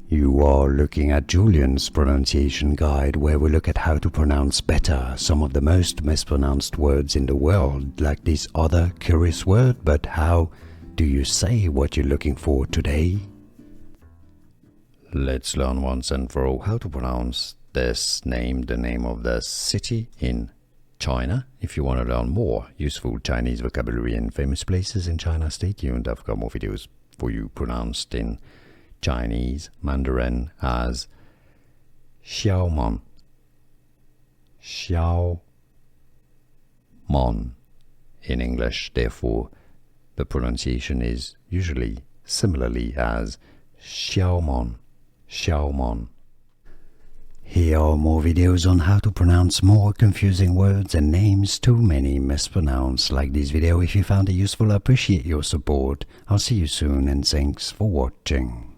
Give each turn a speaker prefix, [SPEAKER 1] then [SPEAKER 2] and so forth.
[SPEAKER 1] You are looking at Julian's pronunciation guide, where we look at how to pronounce better some of the most mispronounced words in the world, like this other curious word. But how do you say what you're looking for today? Let's learn once and for all how to pronounce this name, the name of the city in China. If you want to learn more useful Chinese vocabulary and famous places in China, stay tuned. I've got more videos for you pronounced in Chinese Mandarin as Xiaomon, Xiaomon in English. Therefore, the pronunciation is usually similarly as Xiaomon, Xiaomon. Here are more videos on how to pronounce more confusing words and names too many mispronounced. Like this video if you found it useful. I appreciate your support. I'll see you soon and thanks for watching.